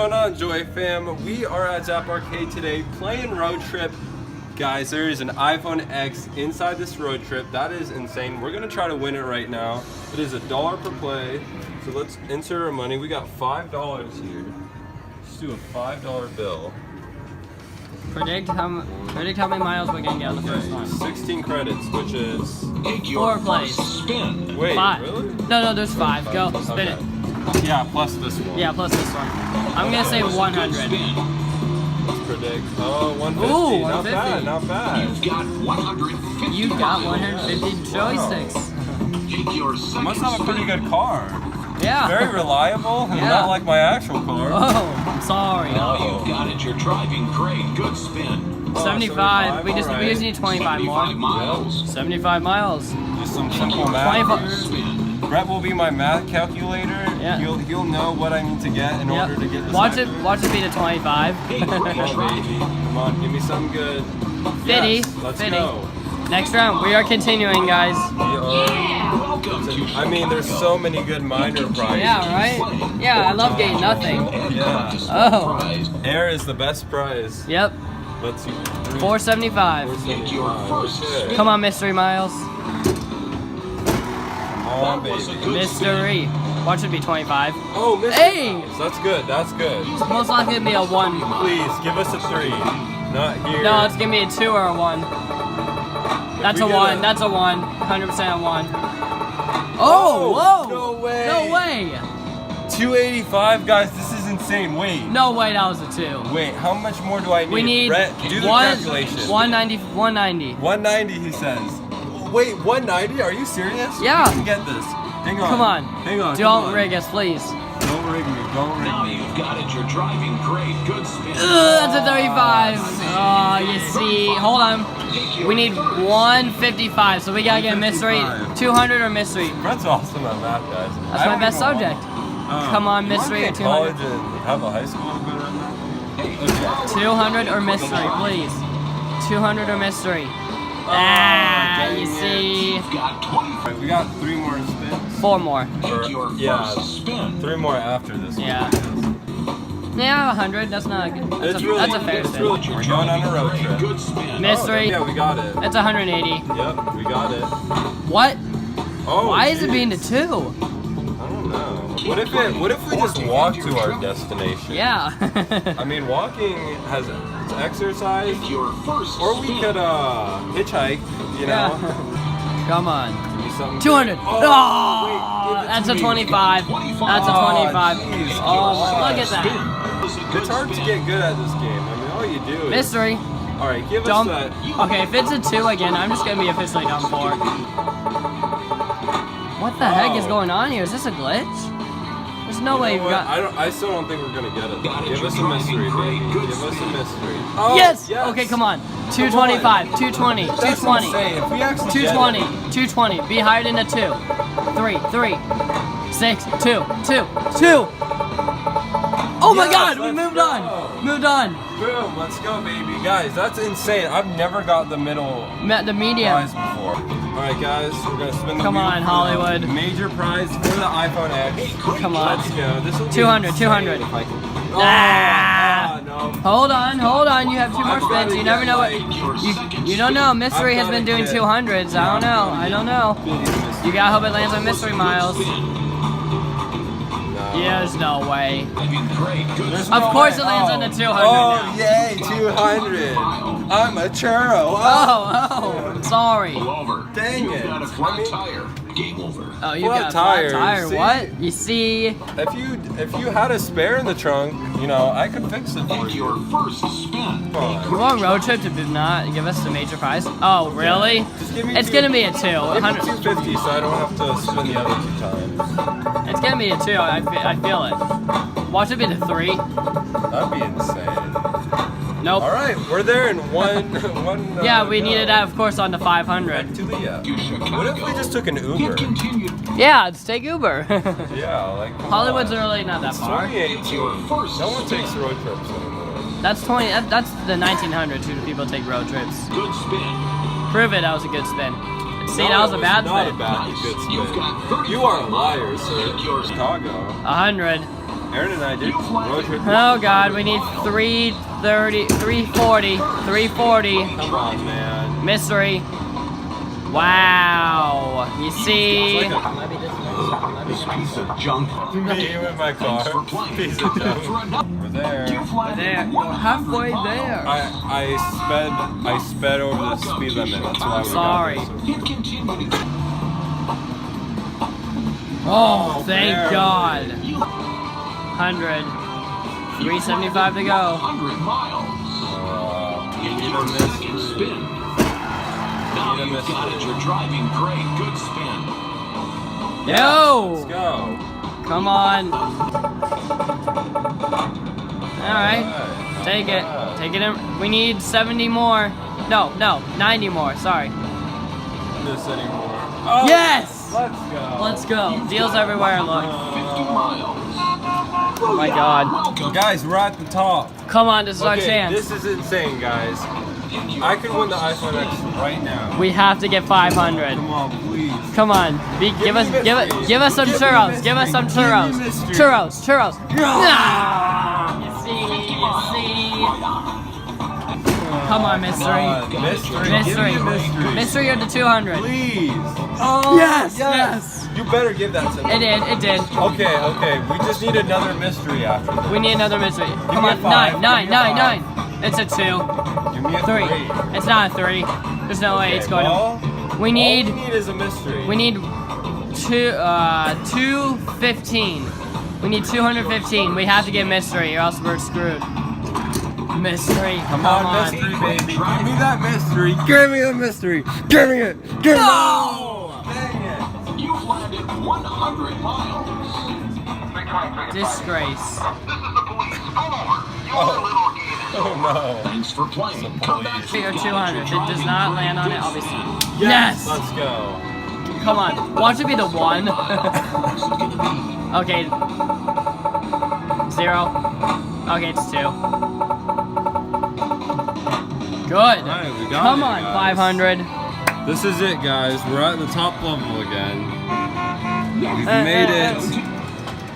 going on, Joy fam? We are at Zap Arcade today playing Road Trip. Guys, there is an iPhone X inside this Road Trip. That is insane. We're gonna try to win it right now. It is $1 per play. So let's insert our money. We got $5 here. Let's do a $5 bill. Predict how many miles we're gonna get on the first one. 16 credits, which is 4 plays. Spin. Wait, 5. Really? No, there's 5. Go, spin it. Yeah, plus this one. Yeah, plus this one. I'm gonna say 100. Let's predict. Oh, 150. Ooh, 150. 150. Not bad. You've got 150 joysticks. I must have a pretty good car. Yeah. Very reliable, and not like my actual car. Oh, I'm sorry. Now you've got it. You're driving great. Good spin. 75. We just need 25 more. 75 miles. 75 miles. Just some simple math. 25. Brett will be my math calculator. Yeah. He'll know what I need to get in order to get this. Watch it be to 25. Come on, baby. Come on, give me something good. 50. Yes, let's 50. go. Next round, we are continuing, guys. I mean, there's so many good minor prizes. Yeah, right? Yeah, I love getting nothing. Yeah. Oh. Air is the best prize. Yep. Let's see. 475. 475. Come on, Mystery Miles. Come on, baby. Mystery. Watch it be 25. Oh, Mystery. Hey! Miles. That's good. That's good. It's most likely to be a 1. Please, give us a 3. Not here. No, it's gonna be a 2 or a 1. That's a 1. That's a 1. 100% a 1. Oh, whoa! No way. No way! 285, guys. This is insane. Wait. No way, that was a 2. Wait, how much more do I need? We need Brett, do the calculation. 190. 190, he says. Wait, 190? Are you serious? Yeah. You can get this. Hang on. Come on. Hang on. Don't rig us, please. Don't rig me. Don't rig Now me. you've got it. You're driving great. Good spin. That's a 35. Oh, you see. Hold on. We need 155, so we gotta get a mystery. 200 or mystery. Brett's awesome at math, guys. That's my best subject. Come on, mystery or 200. College and have a high school good at math? Okay. 200 or mystery, please. 200 or mystery. You see. Right, we got 3 more spins. 4 more. Yeah, 3 more after this one. Yeah. Yeah, 100. That's not a good. That's a fair spin. We're going on a road trip. Mystery. Oh, yeah, we got it. That's 180. Yep, we got it. What? Oh, Why is it being a 2? I don't know. What if we just walk to our destination? Yeah. I mean, walking has it's exercise, or we could hitchhike. You know. Yeah. Come on. Give me something 200. good. Oh, wait, that's a 25. That's a 25. Geez, Oh, look at that. It's hard to get good at this game. I mean, all you do is Mystery. All right, give Dump. us that. Okay, if it's a 2 again, I'm just gonna be officially done for. What the heck is going on here? Is this a glitch? There's no way we've got. I still don't think we're gonna get it. Give us a mystery, baby. Give us a mystery. Oh, Yes! Okay, come on. 225, 220, That's 220, insane. If we actually 220, 220. Be higher than a 2. 3, 6, 2, 2, 2. Oh my Yes, God! We let's moved go. on. Moved on. Boom! Let's go, baby, guys. That's insane. I've never got the middle The medium. prize before. All right, guys, we're gonna spin the Come wheel on, for the Hollywood. Major prize for the iPhone X. Come on. Let's go. This will be 200, insane 200. if I can- No. Hold on. You have 2 more spins. You never know what. You don't know. Mystery has been doing 200s. I don't know. You gotta hope it lands on Mystery Miles. Yeah, there's no way. Of course it lands on the 200 Oh, now. yay, 200. I'm a churro. Oh, sorry. Dang it. Game over. Oh, you Flat got a flat tire, tire. see? What? You see? If you had a spare in the trunk, you know, I could fix it for you. Your first spin. We're on road trip to not give us the major prize. Oh, really? Just give me It's gonna be a 2. Give me 250 so I don't have to spin the other 2 times. It's gonna be a 2. I feel it. Watch it be the 3. That'd be insane. Nope. All right, we're there in one. Yeah, we needed that, of course, on the 500. To Leah. What if we just took an Uber? Yeah, let's take Uber. Yeah, like come Hollywood's on. really not that It's far. 2018. No one takes road trips anymore. That's That's the 1900s who people take road trips. Good spin. Prove it. That was a good spin. See, that was a bad Not spin. a bad good spin. You are a liar, sir. Chicago. 100. Aaron and I did road trip. Oh God, we need 330, 340, 340. Come on, man. Mystery. Wow. You see? This piece of junk. Me with my car. Piece of junk. We're there. There. You're halfway there. I sped over the speed limit. That's why we Sorry. got this. It continued. Oh, thank man. God. 100. 375 to go. 100 miles. We Take need your a second mystery. spin. Now Need a you've got it. mystery. You're driving great. Good spin. Let's Yo! go. Come on. Alright. Take it. Take it in. We need 70 more. No, 90 more. Sorry. This anymore. Oh, Yes! Let's go. Let's go. Deals everywhere, look. 50 miles. Oh my God. Welcome. Guys, we're at the top. Come on, this is our Okay, chance. this is insane, guys. I could win the iPhone X right now. We have to get 500. Come on, please. Come on. Give us some churros. Give us some churros. Churros. Nah. You see. Come on, mystery. Mystery. Mystery. Give me a mystery. Mystery or the 200. Please. Oh, yes. You better give that to me. It did. Okay. We just need another mystery after this. We need another mystery. Come me a on, five. nine. Give me a five. It's a 2. Give me a 3. 3. It's not a 3. There's no way it's going well, to. We need. All we need is a mystery. We need 215. We need 215. We have to get mystery or else we're screwed. Mystery. Come on, mystery, baby. Give me that mystery. Give me the mystery. Give me it. Give me No! it. Dang it. You've landed 100 miles. Disgrace. Oh no. Thanks for playing. Come back 3 or 200. If it does not land on it, I'll be sad. Yes. Yes! Let's go. Come on. Watch it be the 1. Okay. 0. Okay, it's 2. Good. Alright, we got Come it, on, guys. 500. This is it, guys. We're at the top level again. We've made it.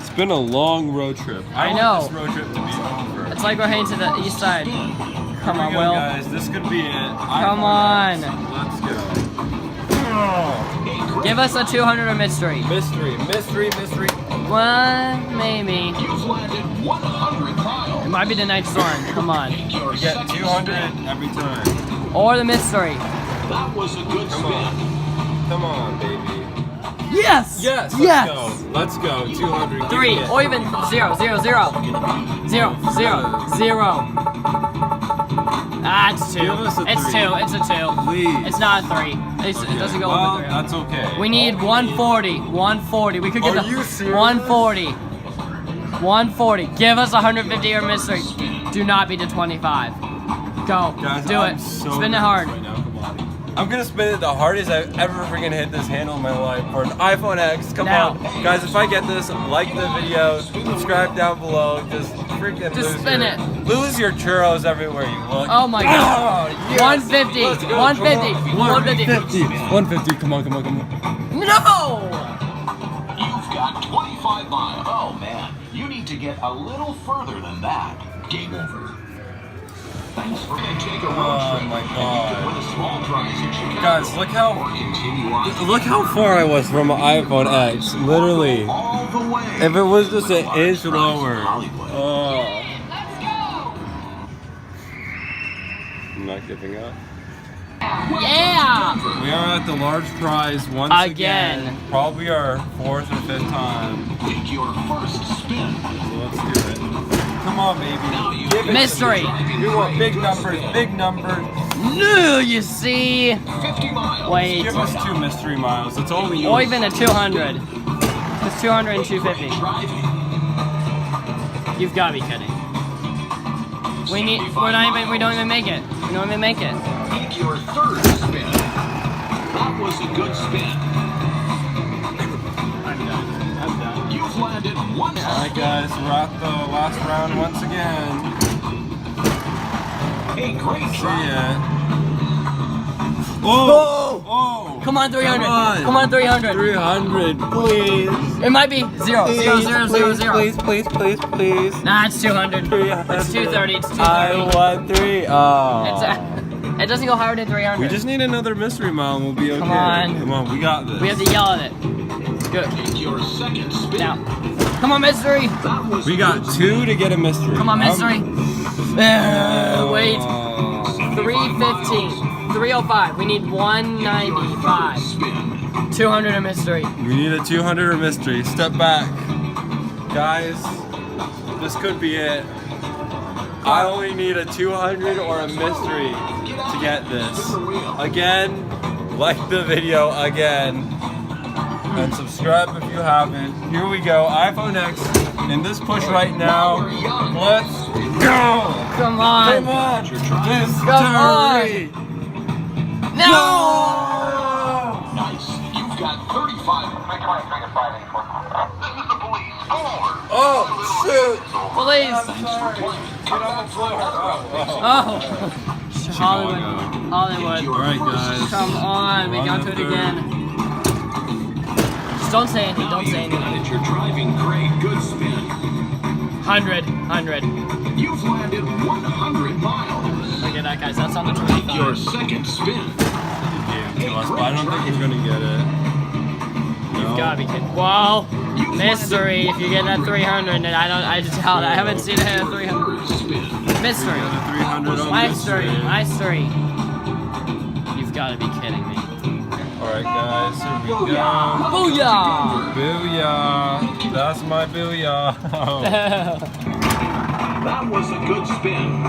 It's been a long road trip. I know. want this road trip to be over. It's like we're heading to the east side. Come Here on, we go, Will. guys. This could be it. Come on. Let's go. Give us a 200 or mystery. Mystery. Well, maybe. You've landed 100 miles. It might be the night storm. Come on. Take your We get second 200 spin. every time. Or the mystery. That was a good Come spin. on. Come on, baby. Yes! Yes. Let's go. 200. 3 Give me or it. even 0. 0. Ah, it's 2. Give us a It's 3. 2. It's a 2. Please. It's not a 3. It doesn't go Well, over 3. that's okay. We need 140. 140. We could get Are the you serious? 140. 140. Give us 150 or mystery. Do not be the 25. Go. Guys, Do I'm it. so Spin it nervous hard. right now. Come on. I'm gonna spin it the hardest I've ever freaking hit this handle in my life for an iPhone X. Come Now. on, guys! If I get this, like the video, subscribe down below. Just freaking Just spin it. Lose your churros everywhere you look. Oh my God. Oh, yes. 150. Let's go. 150. 150. 150. Come on. No! You've got 25 miles. Oh, man. You need to get a little further than that. Game over. Thanks for take a road Oh trip. my And you God. can win a small prize in Chicago. Guys, look Or how continue on far I was from an iPhone X. Literally, all the way. if it was just an inch Prize lower. in Hollywood. Oh. I'm not giving up. Yeah! We are at the large prize once Again. Probably our 4th or 5th time. Take your first spin. So let's do it. Come on, baby. Give it to Mystery. me. We want big numbers. No, you see? 50 miles. Wait. Give us 2 mystery miles. That's all we need. Or even a 200. It's 200 and 250. Driving. You've got to be kidding. We don't even make it. We don't even make it. Take your third spin. That was a good spin. I'm done. You've landed one. Alright, guys. We're at the last round once again. A great See try. ya. Oh! Oh! Come Come on, 300. Come on. Come on, 300. 300, please. It might be 0, 0, 0, 0, 0. Please. Nah, it's 200. 300. It's 230. It's 230. I want 3. Oh. It doesn't go higher than 300. We just need another mystery mile and we'll be okay. Come on. Come on, we got this. We have to yell at it. Good. Take your second spin. Now. Come on, mystery. That was We got 2 to get a mystery. Come on, mystery. Wait. 315. 305. We need 195. spin. 200 a mystery. We need a 200 or mystery. Step back. Guys, this could be it. I only need a 200 or a mystery to get this. Again, like the video again. And subscribe if you haven't. Here we go. iPhone X in this push right now. Let's go. Come on. Come on. Come on. Mystery. No. Nice. You've got 35. This is the police. Go over. Oh, shoot. Please. Get on the floor. Oh. Hollywood. All right, guys. Come on. We got to it again. Just don't say anything. Don't say You've got anything. it. You're driving great. Good spin. 100. You've landed 100 miles. Look at that, guys. That's on the Take your 25. second spin. But I don't think we're gonna get it. You've got to be kidding. Whoa. Mystery. If you get that 300, then I just doubt. I haven't seen it at 300. Third spin. Mystery. Another 300 on Mystery. You've got to be kidding me. All right, guys. Here we go. Booyah! Booyah! That's my booyah. That was a good spin.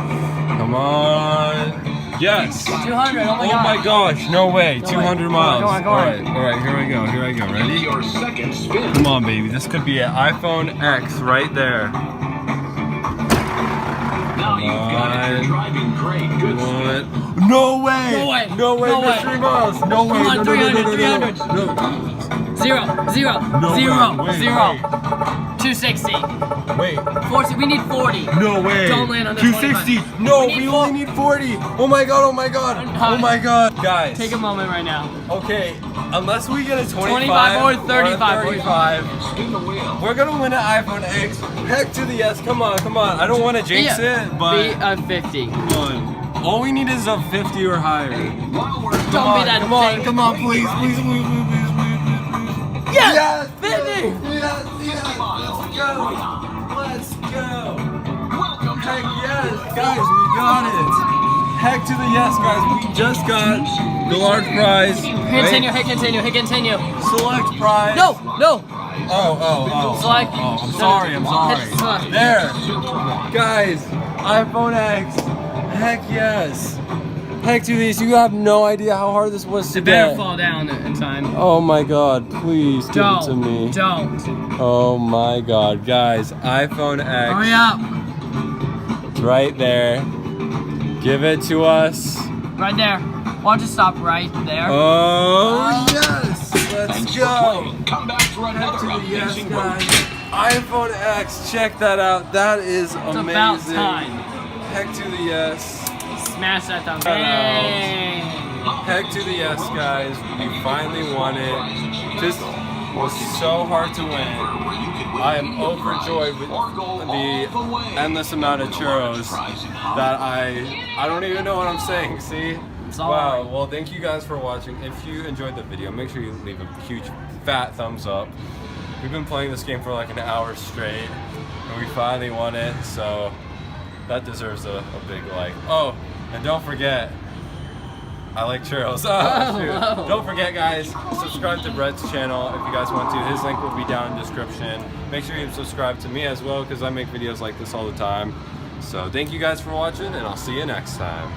Come on. Yes. 200. Oh my Oh god. my gosh. No way. 200 miles. Go on. All right. Here we go. Take Ready? your second spin. Come on, baby. This could be an iPhone X right there. Now you've got it. You're driving great. Good spin. What? No way. No way. Mystery miles. No way. Come on, No. 300. 0. No way. 260. Wait. 40. We need 40. No way. Don't land on the 260. 25. No, We need we only need 40. Oh my god. Guys. Take a moment right now. Okay, unless we get a 25 or 35. 35, Spin the wheel. we're gonna win an iPhone X. Heck to the yes. Come on. I don't want to jinx it, Be but a 50. come on. All we need is a 50 or higher. While we're Don't be that thing. Come on, please. Yes! 50! Yes. Let's go. welcome to Heck yes, guys, we got it. Heck to the yes, guys. We just got the large prize. Continue, hit continue. Select prize. No! Oh. Select. I'm sorry. Hit select. There. Guys, iPhone X. Heck yes. Heck to these. You have no idea how hard this was to It better get. fall down in time. Oh my god, please give it to me. Don't. Oh my god, guys. iPhone X. Hurry up. It's right there. Give it to us. Right there. Why don't you stop right there? Oh, yes! Let's Thanks for go! playing. Come back for another Yes, amazing road guys. trip. iPhone X, check that out. That is It's amazing. about time. Heck to the yes. Smash that thumb. Shout out. Hey. Heck to the yes, guys. We finally won it. This was so hard to win. I am overjoyed with the endless amount of churros that I don't even know what I'm saying. See? It's all Wow. right. Well, thank you guys for watching. If you enjoyed the video, make sure you leave a huge fat thumbs up. We've been playing this game for like an hour straight, and we finally won it. So that deserves a big like. Oh, and don't forget, I like churros. Oh, shoot. Oh. Don't forget, guys, subscribe to Brett's channel if you guys want to. His link will be down in the description. Make sure you subscribe to me as well because I make videos like this all the time. So thank you guys for watching, and I'll see you next time.